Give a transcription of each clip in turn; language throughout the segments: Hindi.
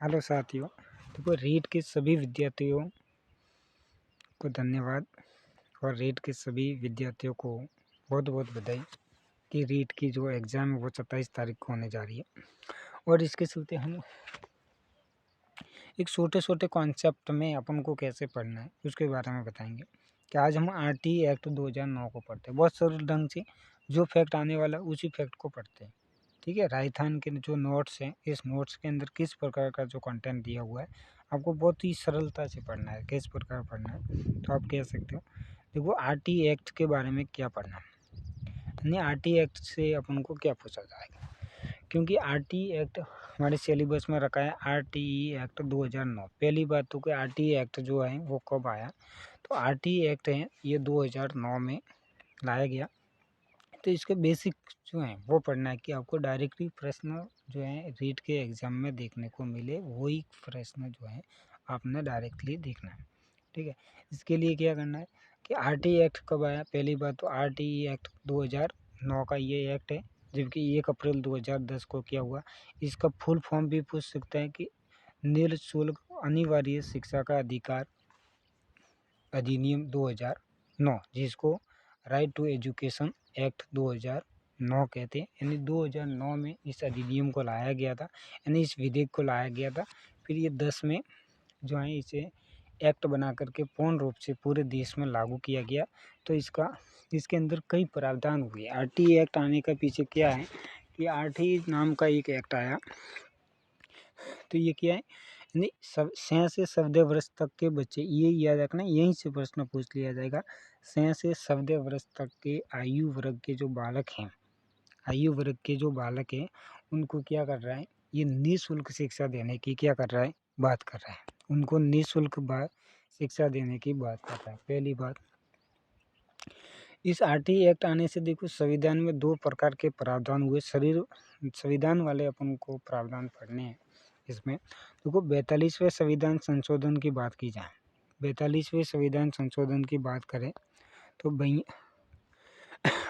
हेलो साथियों। देखो, रीट के सभी विद्यार्थियों को धन्यवाद और रीट के सभी विद्यार्थियों को बहुत बहुत बधाई कि रीट की जो एग्ज़ाम है वो 27 तारीख को होने जा रही है। और इसके चलते हम एक छोटे छोटे कॉन्सेप्ट में अपन को कैसे पढ़ना है उसके बारे में बताएंगे कि आज हम RT एक्ट 2009 को पढ़ते हैं। बहुत सरल ढंग से जो फैक्ट आने वाला उसी फैक्ट को पढ़ते हैं। ठीक है, राजस्थान के जो नोट्स हैं, इस नोट्स के अंदर किस प्रकार का जो कंटेंट दिया हुआ है आपको बहुत ही सरलता से पढ़ना है। किस प्रकार पढ़ना है तो आप कह सकते हो, देखो RT एक्ट के बारे में क्या पढ़ना है, यानी RT एक्ट से अपन को क्या पूछा जाएगा। क्योंकि RT एक्ट हमारे सिलेबस में रखा है RTE एक्ट 2009। पहली बात तो कि RT एक्ट जो है वो कब आया, तो RT एक्ट है ये 2009 में लाया गया। तो इसके बेसिक जो है वो पढ़ना है कि आपको डायरेक्टली प्रश्न जो है रीट के एग्ज़ाम में देखने को मिले, वही प्रश्न जो है आपने डायरेक्टली देखना है। ठीक है, इसके लिए क्या करना है कि RT एक्ट कब आया। पहली बात तो RTE एक्ट 2009 का ये एक्ट है, जबकि 1 अप्रैल 2010 को क्या हुआ। इसका फुल फॉर्म भी पूछ सकता है कि निःशुल्क अनिवार्य शिक्षा का अधिकार अधिनियम 2009, जिसको राइट टू एजुकेशन एक्ट 2009 कहते हैं। यानी 2009 में इस अधिनियम को लाया गया था, यानी इस विधेयक को लाया गया था। फिर ये 10 में जो है इसे एक्ट बना करके पूर्ण रूप से पूरे देश में लागू किया गया। तो इसके अंदर कई प्रावधान हुए। RT एक्ट आने का पीछे क्या है कि RT नाम का एक एक्ट आया। तो ये क्या है, यानी सब 6 से 14 वर्ष तक के बच्चे, ये याद रखना, यहीं से प्रश्न पूछ लिया जाएगा। 6 से 14 वर्ष तक के आयु वर्ग के जो बालक हैं, आयु वर्ग के जो बालक हैं उनको क्या कर रहा है, ये निःशुल्क शिक्षा देने की क्या कर रहा है, बात कर रहा है। उनको निःशुल्क शिक्षा देने की बात कर रहा है। पहली बात, इस RT एक्ट आने से देखो संविधान में 2 प्रकार के प्रावधान हुए। संविधान वाले अपन को प्रावधान पढ़ने हैं। इसमें देखो 42वें संविधान संशोधन की बात की जाए, 42वें संविधान संशोधन की बात करें तो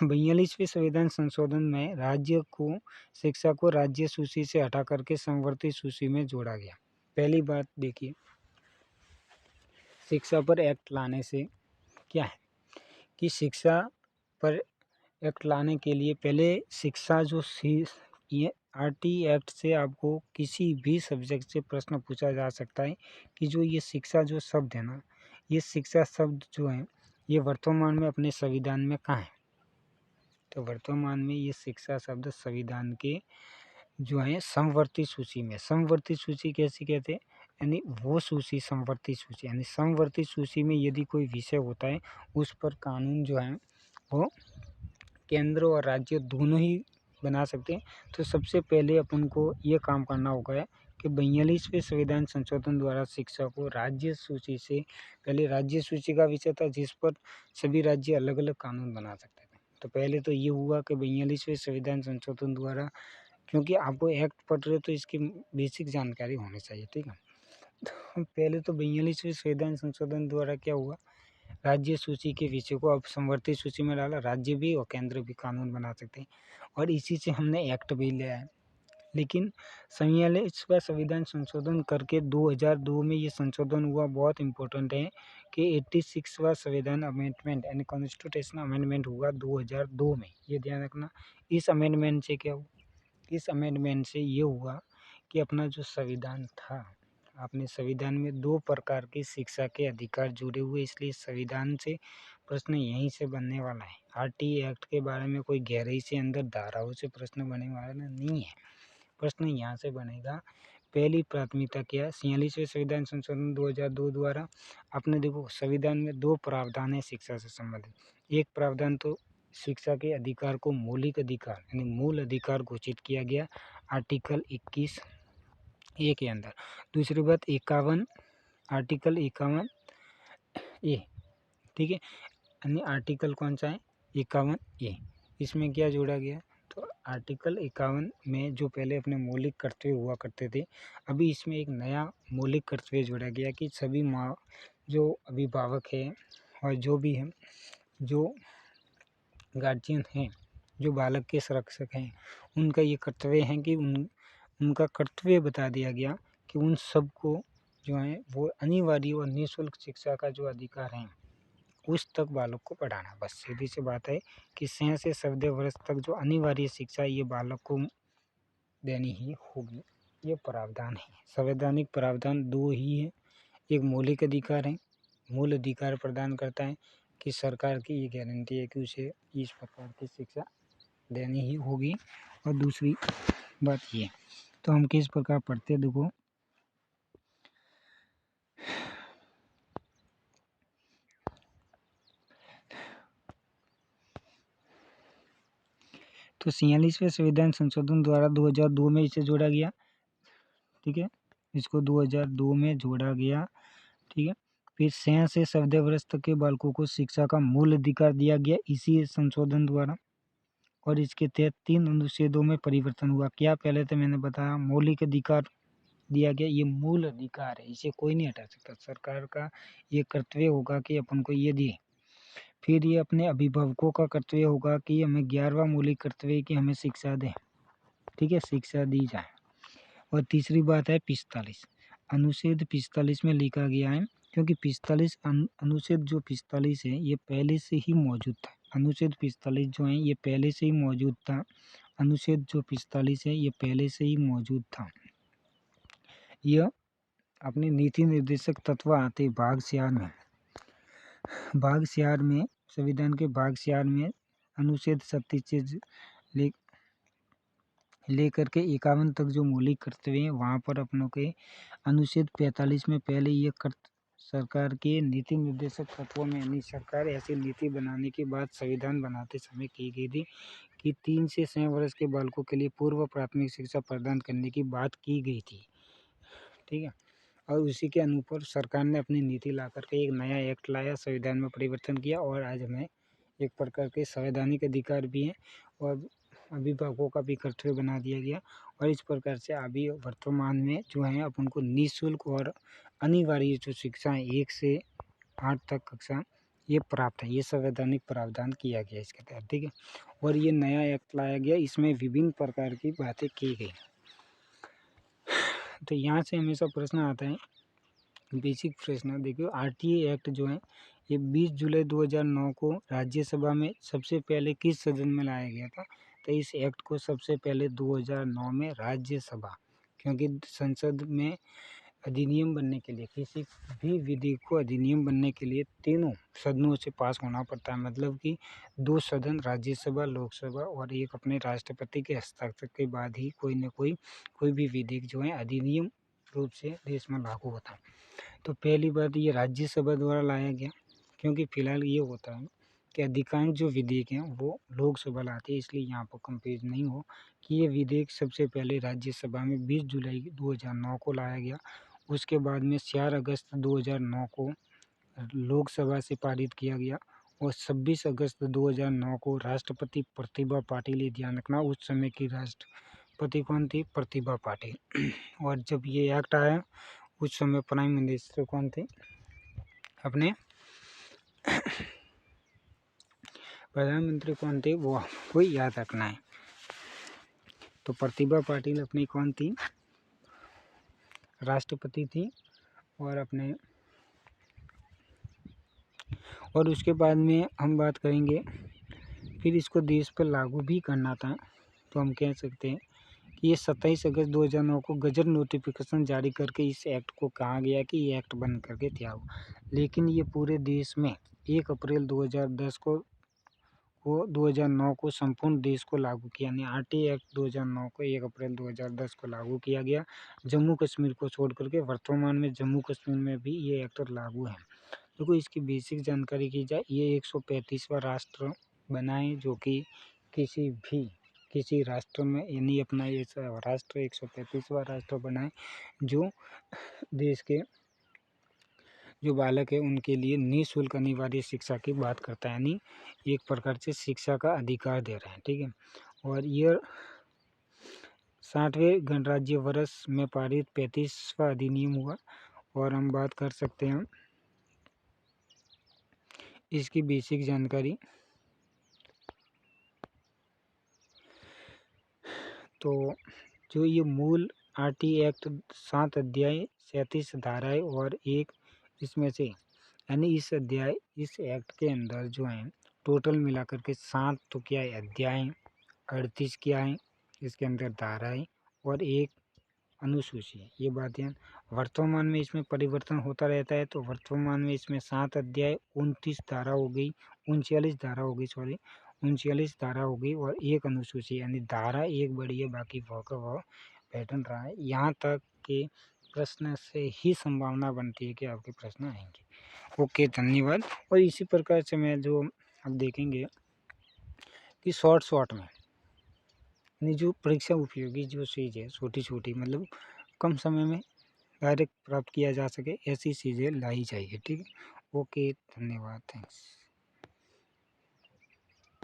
42वें संविधान संशोधन में राज्य को शिक्षा को राज्य सूची से हटा करके समवर्ती सूची में जोड़ा गया। पहली बात देखिए, शिक्षा पर एक्ट लाने से क्या है कि शिक्षा पर एक्ट लाने के लिए पहले शिक्षा जो ये RT एक्ट से आपको किसी भी सब्जेक्ट से प्रश्न पूछा जा सकता है कि जो ये शिक्षा जो शब्द है ना, ये शिक्षा शब्द जो है ये वर्तमान में अपने संविधान में कहाँ है। तो वर्तमान में ये शिक्षा शब्द संविधान के जो है समवर्ती सूची में। समवर्ती सूची कैसी कहते हैं, यानी वो सूची समवर्ती सूची, यानी समवर्ती सूची में यदि कोई विषय होता है उस पर कानून जो है वो केंद्र और राज्य दोनों ही बना सकते हैं। तो सबसे पहले अपन को ये काम करना होगा कि 42वें संविधान संशोधन द्वारा शिक्षा को राज्य सूची से, पहले राज्य सूची का विषय था जिस पर सभी राज्य अलग अलग कानून बना सकते थे। तो पहले तो ये हुआ कि 42वें संविधान संशोधन द्वारा, क्योंकि आपको एक्ट पढ़ रहे हो तो इसकी बेसिक जानकारी होनी चाहिए। ठीक है, तो पहले तो 42वें संविधान संशोधन द्वारा क्या हुआ, राज्य सूची के विषय को अब समवर्ती सूची में डाला। राज्य भी और केंद्र भी कानून बना सकते हैं और इसी से हमने एक्ट भी लिया है। लेकिन 46वां संविधान संशोधन करके 2002 में ये संशोधन हुआ। बहुत इम्पोर्टेंट है कि 86वां संविधान अमेंडमेंट यानी कॉन्स्टिट्यूशनल अमेंडमेंट हुआ 2002 में, ये ध्यान रखना। इस अमेंडमेंट से क्या हुआ, इस अमेंडमेंट से ये हुआ कि अपना जो संविधान था, अपने संविधान में 2 प्रकार की शिक्षा के अधिकार जुड़े हुए, इसलिए संविधान से प्रश्न यहीं से बनने वाला है। RT एक्ट के बारे में कोई गहराई से अंदर धाराओं से प्रश्न बनने वाला नहीं है, प्रश्न यहाँ से बनेगा। पहली प्राथमिकता क्या है, 46वें संविधान संशोधन 2002 द्वारा आपने देखो संविधान में 2 प्रावधान है शिक्षा से संबंधित। एक प्रावधान तो शिक्षा के अधिकार को मौलिक अधिकार यानी मूल अधिकार घोषित किया गया आर्टिकल 21A के अंदर। दूसरी बात 51, आर्टिकल 51A, ठीक है, यानी आर्टिकल कौन सा है, 51A। इसमें क्या जोड़ा गया, तो आर्टिकल 51 में जो पहले अपने मौलिक कर्तव्य हुआ करते थे, अभी इसमें एक नया मौलिक कर्तव्य जोड़ा गया कि सभी माँ जो अभिभावक है और जो भी हैं, जो गार्जियन हैं, जो बालक के संरक्षक हैं, उनका ये कर्तव्य है कि उनका कर्तव्य बता दिया गया कि उन सबको जो है वो अनिवार्य और निःशुल्क शिक्षा का जो अधिकार है उस तक बालक को पढ़ाना। बस सीधी सी बात है कि 6 से 14 वर्ष तक जो अनिवार्य शिक्षा ये बालक को देनी ही होगी। ये प्रावधान है। संवैधानिक प्रावधान दो ही है। एक मौलिक अधिकार है, मूल अधिकार प्रदान करता है कि सरकार की ये गारंटी है कि उसे इस प्रकार की शिक्षा देनी ही होगी। और दूसरी बात ये, तो हम किस प्रकार पढ़ते हैं देखो, तो 46वें संविधान संशोधन द्वारा 2002 में इसे जोड़ा गया। ठीक है, इसको 2002 में जोड़ा गया। ठीक है, फिर 6 से 14 वर्ष तक के बालकों को शिक्षा का मूल अधिकार दिया गया इसी संशोधन द्वारा। और इसके तहत 3 अनुच्छेदों में परिवर्तन हुआ। क्या? पहले तो मैंने बताया मौलिक अधिकार दिया गया, ये मूल अधिकार है, इसे कोई नहीं हटा सकता। सरकार का ये कर्तव्य होगा कि अपन को ये दिए। फिर ये अपने अभिभावकों का कर्तव्य होगा कि हमें 11वां मौलिक कर्तव्य है कि हमें शिक्षा दें। ठीक है, शिक्षा दी जाए। और तीसरी बात है 45, अनुच्छेद 45 में लिखा गया है, क्योंकि 45 अनुच्छेद जो 45 है ये पहले से ही मौजूद था। अनुच्छेद 45 जो है ये पहले से ही मौजूद था। अनुच्छेद जो 45 है ये पहले से ही मौजूद था। यह अपने नीति निर्देशक तत्व आते भाग 4 में, भाग 4 में, संविधान के भाग 4 में अनुच्छेद 37 ले लेकर के 51 तक जो मौलिक कर्तव्य हैं वहाँ पर अपनों के अनुच्छेद 45 में पहले ये सरकार के नीति निर्देशक तत्वों में, यानी सरकार ऐसी नीति बनाने के बाद संविधान बनाते समय की गई थी कि 3 से 6 वर्ष के बालकों के लिए पूर्व प्राथमिक शिक्षा प्रदान करने की बात की गई थी। ठीक है, और उसी के अनुसार सरकार ने अपनी नीति ला करके एक नया एक्ट लाया, संविधान में परिवर्तन किया और आज हमें एक प्रकार के संवैधानिक अधिकार भी हैं और अभिभावकों का भी कर्तव्य बना दिया गया। और इस प्रकार से अभी वर्तमान में जो है अपन को निःशुल्क और अनिवार्य जो शिक्षा है 1 से 8 तक कक्षा ये प्राप्त है। ये संवैधानिक प्रावधान किया गया इसके तहत। ठीक है, और ये नया एक्ट लाया गया, इसमें विभिन्न प्रकार की बातें की गई। तो यहाँ से हमेशा प्रश्न आता है, बेसिक प्रश्न देखियो, आरटीए एक्ट जो है ये 20 जुलाई 2009 को राज्यसभा में सबसे पहले किस सदन में लाया गया था? तो इस एक्ट को सबसे पहले 2009 में राज्यसभा, क्योंकि संसद में अधिनियम बनने के लिए, किसी भी विधेयक को अधिनियम बनने के लिए तीनों सदनों से पास होना पड़ता है। मतलब कि 2 सदन, राज्यसभा, लोकसभा और एक अपने राष्ट्रपति के हस्ताक्षर के बाद ही कोई भी विधेयक जो है अधिनियम रूप से देश में लागू होता है। तो पहली बात ये राज्यसभा द्वारा लाया गया, क्योंकि फिलहाल ये होता है कि अधिकांश जो विधेयक हैं वो लोकसभा लाती है, इसलिए यहाँ पर कंफ्यूज नहीं हो कि ये विधेयक सबसे पहले राज्यसभा में 20 जुलाई 2009 को लाया गया। उसके बाद में 4 अगस्त 2009 को लोकसभा से पारित किया गया और 26 अगस्त 2009 को राष्ट्रपति प्रतिभा पाटिल, ध्यान रखना उस समय की राष्ट्रपति कौन थी? प्रतिभा पाटिल। और जब ये एक्ट आया उस समय प्राइम मिनिस्टर कौन थे? अपने प्रधानमंत्री कौन थे वो आपको याद रखना है। तो प्रतिभा पाटिल अपनी कौन थी? राष्ट्रपति थी। और उसके बाद में हम बात करेंगे, फिर इसको देश पर लागू भी करना था। तो हम कह सकते हैं कि ये 27 अगस्त 2009 को गजट नोटिफिकेशन जारी करके इस एक्ट को कहा गया कि ये एक्ट बन करके तैयार हो। लेकिन ये पूरे देश में 1 अप्रैल 2010 को 2009 को संपूर्ण देश को लागू किया, यानी आरटीए एक्ट 2009 को 1 अप्रैल 2010 को लागू किया गया। जम्मू कश्मीर को छोड़ करके वर्तमान में जम्मू कश्मीर में भी ये एक्ट लागू है। देखो इसकी बेसिक जानकारी की जाए, ये 135वां राष्ट्र बना है जो कि किसी राष्ट्र में, यानी अपना ये राष्ट्र 135वां राष्ट्र बना है जो देश के जो बालक है उनके लिए निःशुल्क अनिवार्य शिक्षा की बात करता है, यानी एक प्रकार से शिक्षा का अधिकार दे रहे हैं। ठीक है, और ये 60वें गणराज्य वर्ष में पारित 35वां अधिनियम हुआ। और हम बात कर सकते हैं इसकी बेसिक जानकारी, तो जो ये मूल आरटी एक्ट 7 अध्याय 37 धाराएं और एक इसमें से, यानी इस एक्ट के अंदर जो है टोटल मिलाकर के 7 तो क्या है अध्याय, 38 क्या है इसके अंदर धाराएं और एक अनुसूची है। ये बातें वर्तमान में इसमें परिवर्तन होता रहता है। तो वर्तमान में इसमें 7 अध्याय 29 धारा हो गई, 39 धारा हो गई, 39 धारा हो गई और एक अनुसूची, यानी धारा एक बड़ी है, बाकी वह पैटर्न रहा है। यहाँ तक के प्रश्न से ही संभावना बनती है कि आपके प्रश्न आएंगे। ओके, धन्यवाद। और इसी प्रकार से मैं जो अब देखेंगे कि शॉर्ट में यानी जो परीक्षा उपयोगी जो चीज़ है, छोटी छोटी मतलब कम समय में डायरेक्ट प्राप्त किया जा सके, ऐसी चीज़ें लाई जाइए। ठीक है, ओके, धन्यवाद, थैंक्स।